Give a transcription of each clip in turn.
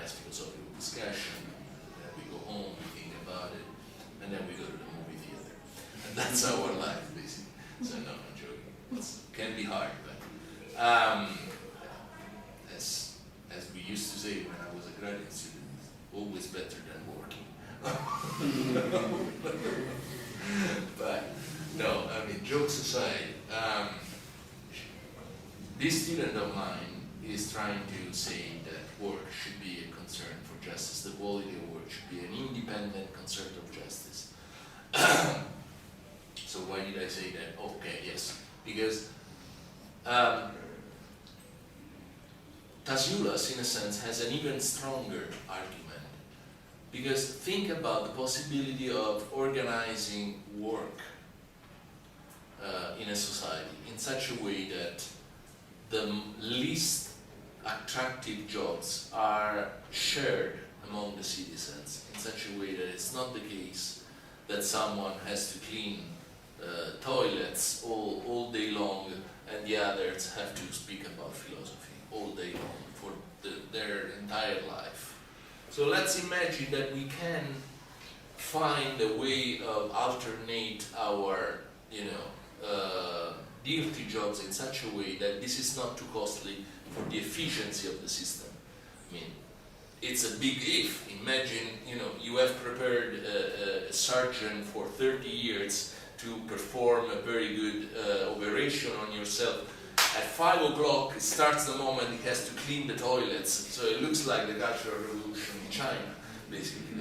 nice philosophical discussion, and then we go home, we think about it, and then we go to the movie theater. And that's our life, basically. So no, I'm joking. It can be hard, but as we used to say when I was a graduate student, always better than working. But no, I mean, jokes aside, this student of mine is trying to say that work should be a concern for justice. The quality of work should be an independent concern of justice. So why did I say that? Okay, yes, because Tasiulas, in a sense, has an even stronger argument. Because think about the possibility of organizing work in a society in such a way that the least attractive jobs are shared among the citizens in such a way that it's not the case that someone has to clean toilets all day long and the others have to speak about philosophy all day long for their entire life. So let's imagine that we can find a way of alternate our, dirty jobs in such a way that this is not too costly for the efficiency of the system. I mean, it's a big if. Imagine, you have prepared a surgeon for 30 years to perform a very good operation on yourself. At 5 o'clock, it starts the moment he has to clean the toilets. So it looks like the Cultural Revolution in China, basically.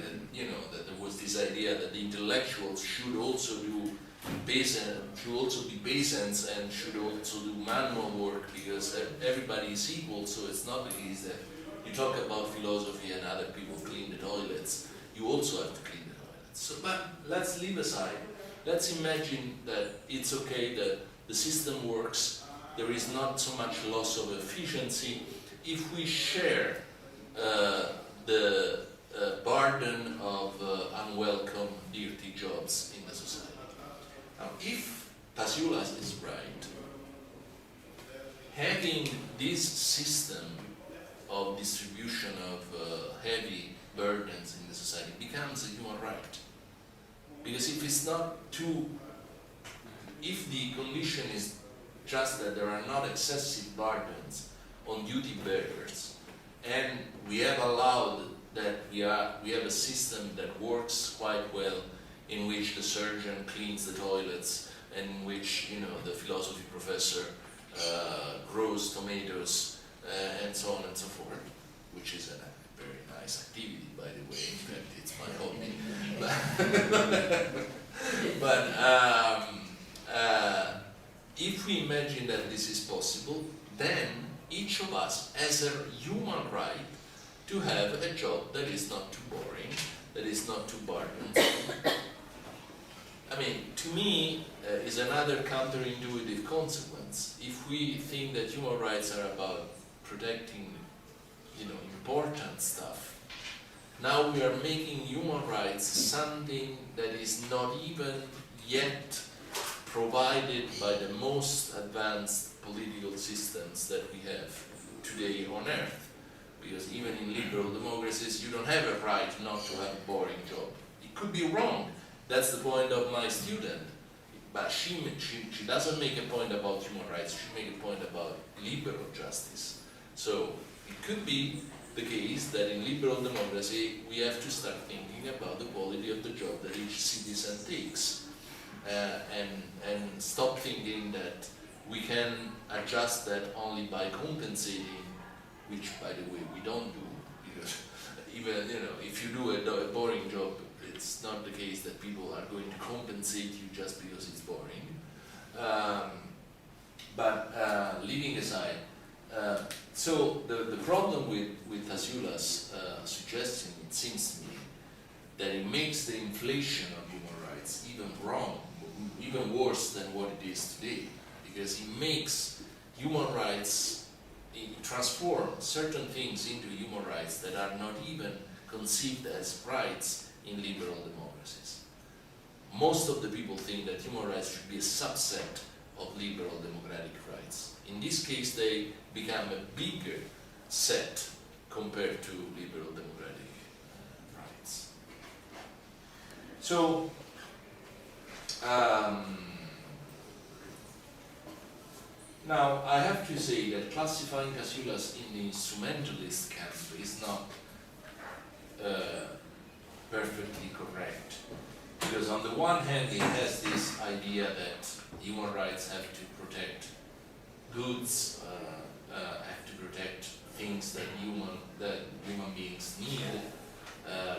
That there was this idea that the intellectuals should also be peasants and should also do manual work because everybody is equal. So it's not the case that you talk about philosophy and other people clean the toilets. You also have to clean the toilets. So, but let's leave aside. Let's imagine that it's okay that the system works. There is not so much loss of efficiency if we share the burden of unwelcome, dirty jobs in the society. Now, if Tasiulas is right, having this system of distribution of heavy burdens in the society becomes a human right. Because if it's not too, if the condition is just that there are not excessive burdens on duty bearers, and we have allowed that we have a system that works quite well, in which the surgeon cleans the toilets, and in which the philosophy professor grows tomatoes, and so on and so forth, which is a very nice activity, by the way. In fact, it's my hobby. But if we imagine that this is possible, then each of us has a human right to have a job that is not too boring, that is not too burdensome. I mean, to me, is another counterintuitive consequence. If we think that human rights are about protecting, important stuff, now we are making human rights something that is not even yet provided by the most advanced political systems that we have today on Earth. Because even in liberal democracies, you don't have a right not to have a boring job. It could be wrong. That's the point of my student. But she doesn't make a point about human rights, she makes a point about liberal justice. So it could be the case that in liberal democracy, we have to start thinking about the quality of the job that each citizen takes. And stop thinking that we can adjust that only by compensating, which, by the way, we don't do, because even, if you do a boring job, it's not the case that people are going to compensate you just because it's boring. But leaving aside, so the problem with Tasiulas' suggestion, it seems to me, that it makes the inflation of human rights even worse than what it is today, because it makes human rights, it transforms certain things into human rights that are not even conceived as rights in liberal democracies. Most of the people think that human rights should be a subset of liberal democratic rights. In this case, they become a bigger set compared to liberal democratic rights. So, now I have to say that classifying Casulas in the instrumentalist camp is not perfectly correct. Because on the one hand it has this idea that human rights have to protect goods, have to protect things that human beings need,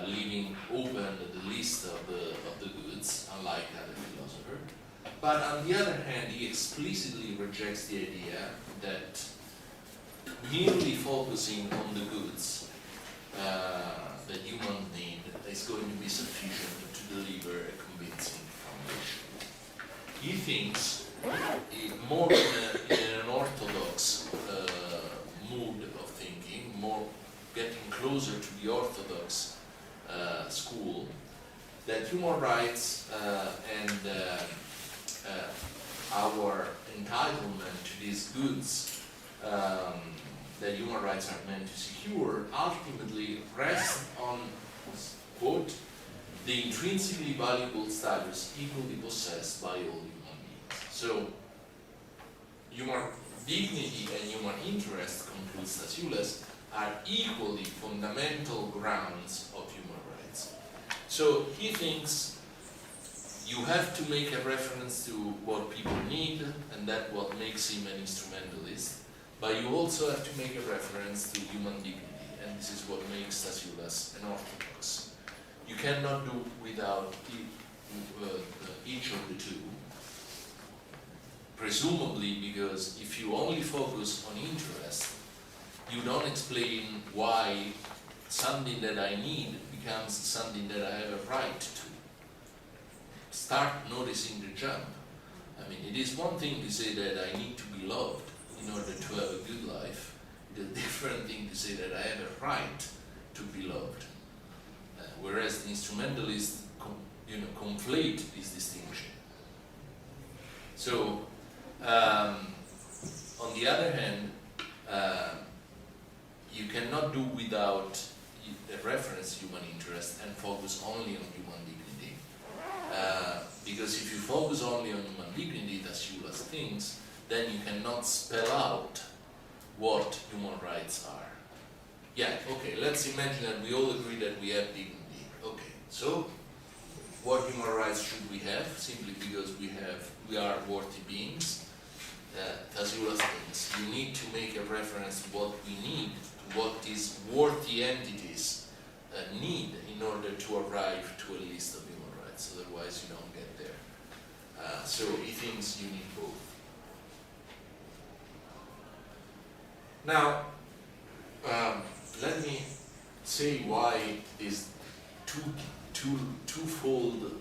leaving open the list of the goods, unlike other philosophers. But on the other hand, he explicitly rejects the idea that merely focusing on the goods that humans need is going to be sufficient to deliver a convincing foundation. He thinks, more in an orthodox mood of thinking, more getting closer to the orthodox school, that human rights and our entitlement to these goods that human rights are meant to secure ultimately rest on, quote, the intrinsically valuable status equally possessed by all human beings. So, human dignity and human interest, concludes Stasiulas, are equally fundamental grounds of human rights. So he thinks you have to make a reference to what people need, and that's what makes him an instrumentalist, but you also have to make a reference to human dignity, and this is what makes Stasiulas an orthodox. You cannot do without each of the two, presumably because if you only focus on interest, you don't explain why something that I need becomes something that I have a right to. Start noticing the jump. I mean, it is one thing to say that I need to be loved in order to have a good life. It's a different thing to say that I have a right to be loved. Whereas the instrumentalists conflate this distinction. So, on the other hand, you cannot do without a reference to human interest and focus only on human dignity. Because if you focus only on human dignity, Stasiulas thinks, then you cannot spell out what human rights are. Yeah, okay, let's imagine that we all agree that we have dignity. Okay, so what human rights should we have? Simply because we are worthy beings. Stasiulas thinks you need to make a reference to what we need, to what these worthy entities need in order to arrive to a list of human rights. Otherwise, you don't get there. So he thinks you need both. Now, let me say why this twofold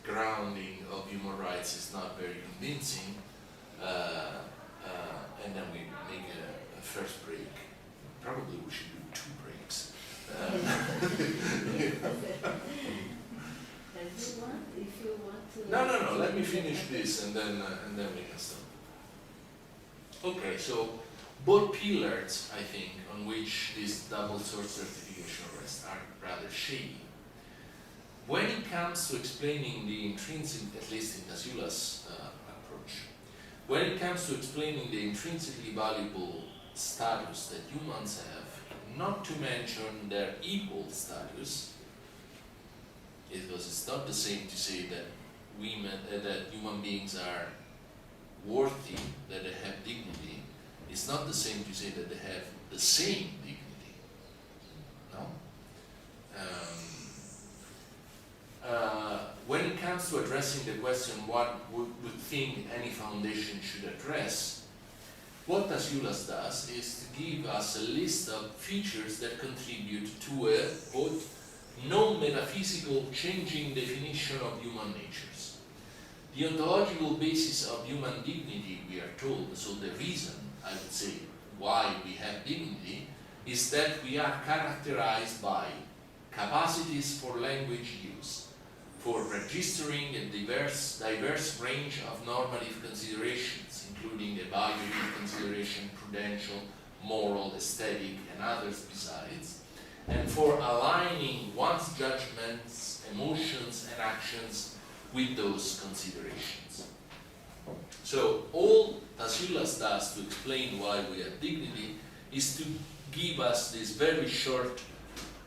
grounding of human rights is not very convincing, and then we make a first break. Probably we should do 2 breaks. If you want to. No. Let me finish this, and then we can stop. Okay, so both pillars, I think, on which this double source certification rests are rather shady. When it comes to explaining the intrinsic, at least in Stasiulas' approach, when it comes to explaining the intrinsically valuable status that humans have, not to mention their equal status, because it's not the same to say that that human beings are worthy, that they have dignity. It's not the same to say that they have the same dignity. No? When it comes to addressing the question what would think any foundation should address, what Stasiulas does is to give us a list of features that contribute to a, quote, non-metaphysical changing definition of human natures. The ontological basis of human dignity, we are told, so the reason, I would say, why we have dignity, is that we are characterized by capacities for language use, for registering a diverse range of normative considerations, including evaluative consideration, prudential, moral, aesthetic, and others besides, and for aligning one's judgments, emotions, and actions with those considerations. So all Tassiulas does to explain why we have dignity is to give us these very short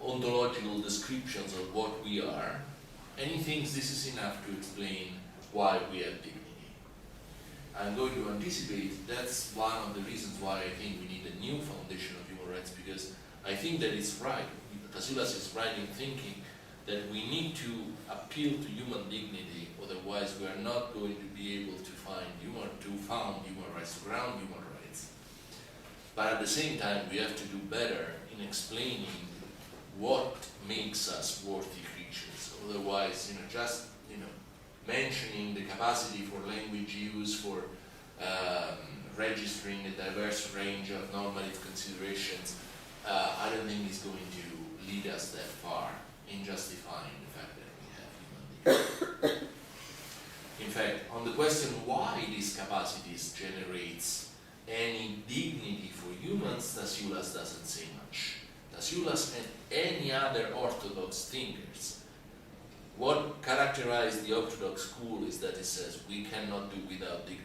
ontological descriptions of what we are, and he thinks this is enough to explain why we have dignity. I'm going to anticipate that's one of the reasons why I think we need a new foundation of human rights, because I think that it's right. Tassiulas is right in thinking that we need to appeal to human dignity, otherwise we are not going to be able to found human rights, to ground human rights. But at the same time, we have to do better in explaining what makes us worthy creatures. Otherwise, just mentioning the capacity for language use, for registering a diverse range of normative considerations, I don't think is going to lead us that far in justifying the fact that we have human dignity. In fact, on the question why these capacities generates any dignity for humans, Tassiulas doesn't say much. Tassiulas and any other orthodox thinkers, what characterizes the orthodox school is that it says we cannot do without dignity.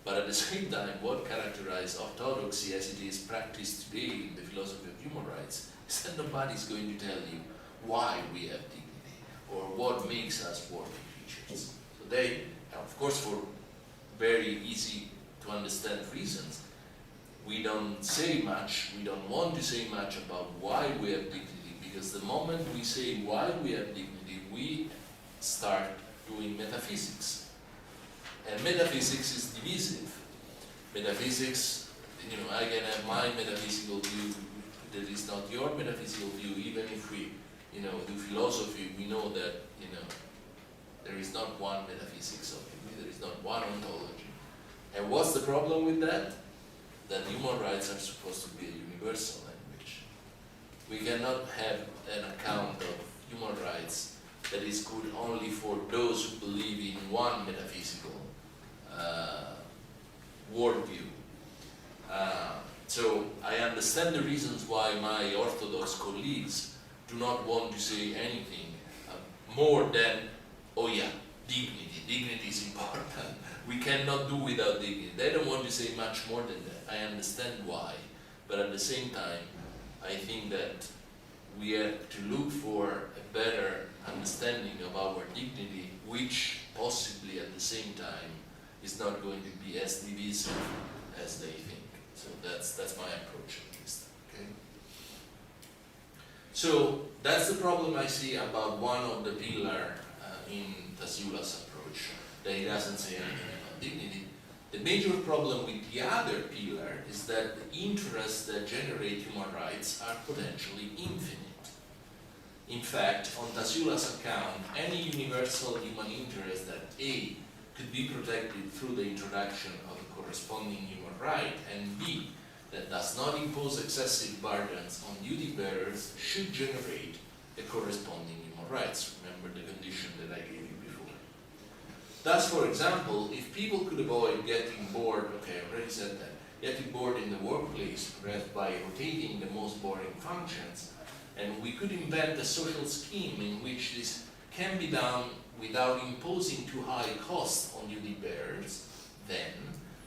But at the same time, what characterizes orthodoxy as it is practiced today in the philosophy of human rights is that nobody is going to tell you why we have dignity or what makes us worthy creatures. So they, of course, for very easy to understand reasons, we don't say much, we don't want to say much about why we have dignity, because the moment we say why we have dignity, we start doing metaphysics. And metaphysics is divisive. Metaphysics, I can have my metaphysical view that is not your metaphysical view. Even if we, do philosophy, we know that, there is not one metaphysics of it, there is not one ontology. And what's the problem with that? That human rights are supposed to be a universal language. We cannot have an account of human rights that is good only for those who believe in one metaphysical worldview. So I understand the reasons why my orthodox colleagues do not want to say anything more than, oh yeah, dignity. Dignity is important. We cannot do without dignity. They don't want to say much more than that. I understand why. But at the same time, I think that we have to look for a better understanding of our dignity, which possibly at the same time is not going to be as divisive as they think. So that's my approach at least. Okay? So that's the problem I see about one of the pillars in Tassiulas' approach, that he doesn't say anything about dignity. The major problem with the other pillar is that the interests that generate human rights are potentially infinite. In fact, on Tassiulas' account, any universal human interest that A, could be protected through the introduction of a corresponding human right, and B, that does not impose excessive burdens on duty bearers, should generate a corresponding human rights. Remember the condition that I gave you before. Thus, for example, if people could avoid getting bored, okay, I already said that, getting bored in the workplace, perhaps by rotating the most boring functions, and we could invent a social scheme in which this can be done without imposing too high costs on duty bearers, then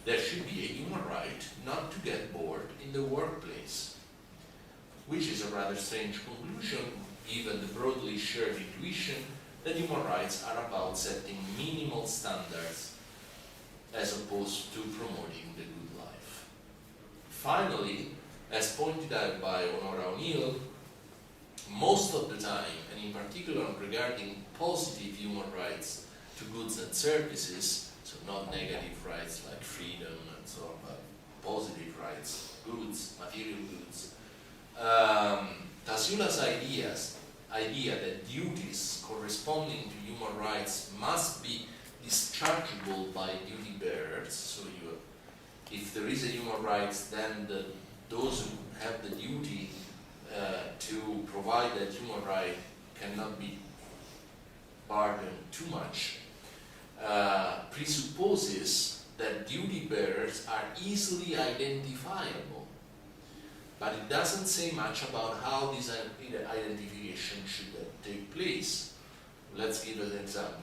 there should be a human right not to get bored in the workplace. Which is a rather strange conclusion, given the broadly shared intuition that human rights are about setting minimal standards as opposed to promoting the good life. Finally, as pointed out by Honora O'Neill, most of the time, and in particular regarding positive human rights to goods and services, so not negative rights like freedom and so on, but positive rights, goods, material goods, Tassiulas' idea that duties corresponding to human rights must be dischargeable by duty bearers, so if there is a human rights, then those who have the duty to provide that human right cannot be burdened too much, presupposes that duty bearers are easily identifiable but it doesn't say much about how this identification should take place. Let's give an example.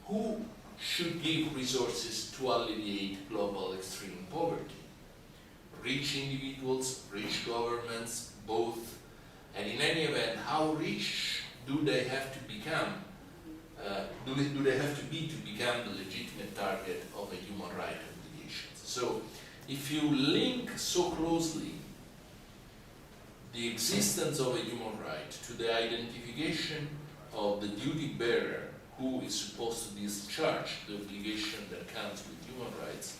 Who should give resources to alleviate global extreme poverty? Rich individuals, rich governments, both. And in any event, how rich do they have to become? Do they have to be to become the legitimate target of a human rights obligation? So, if you link so closely the existence of a human right to the identification of the duty bearer who is supposed to discharge the obligation that comes with human rights,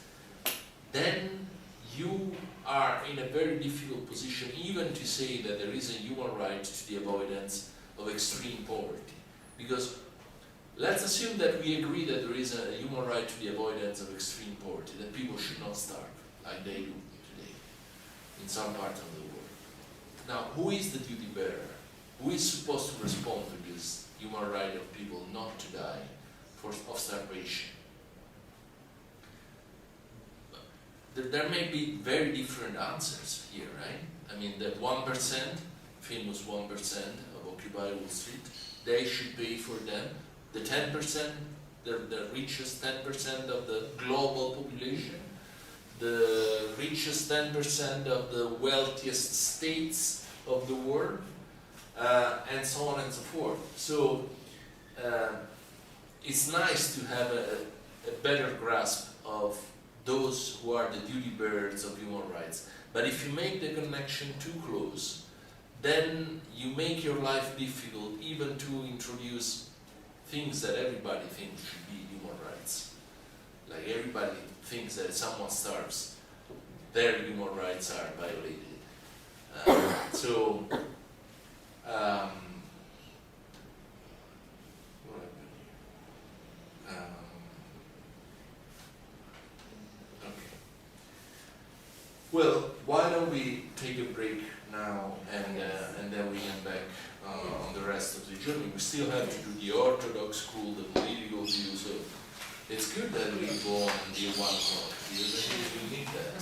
then you are in a very difficult position even to say that there is a human right to the avoidance of extreme poverty. Because let's assume that we agree that there is a human right to the avoidance of extreme poverty, that people should not starve like they do today in some parts of the world. Now, who is the duty bearer? Who is supposed to respond to this human right of people not to die of starvation? There may be very different answers here, right? I mean, that 1%, famous 1% of Occupy Wall Street, they should pay for them. The 10%, the richest 10% of the global population, the richest 10% of the wealthiest states of the world, and so on and so forth. So it's nice to have a better grasp of those who are the duty bearers of human rights. But if you make the connection too close, then you make your life difficult even to introduce things that everybody thinks should be human rights. Like everybody thinks that if someone starves, their human rights are violated. What happened here? Okay. Well, why don't we take a break now and then we come back on the rest of the journey. We still have to do the orthodox school, the political view, so it's good that we go on until 1 o'clock, because I think we need that.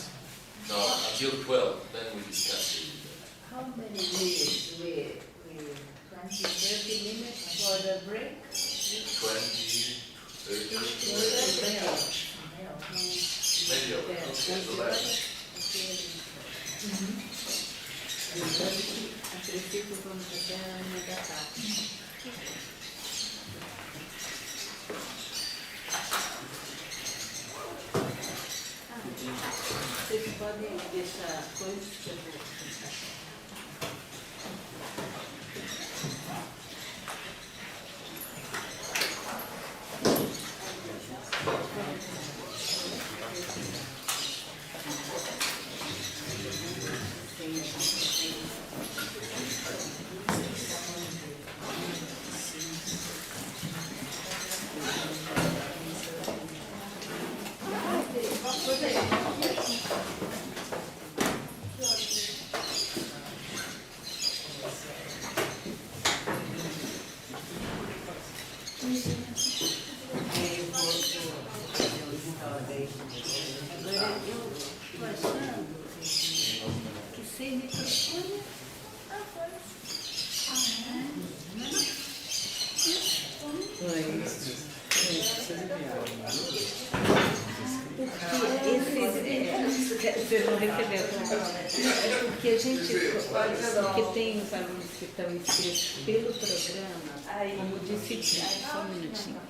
No, until 12, then we discuss it. How many minutes we 20, 30 minutes for the break? 20, 30 minutes. Maybe okay, so that's A princípio vamos até a 1 da tarde. Vocês podem deixar coisas que eu vou pensar. Vocês vão receber. É porque a gente, porque tem os alunos que estão inscritos pelo programa, como disse, só um minutinho.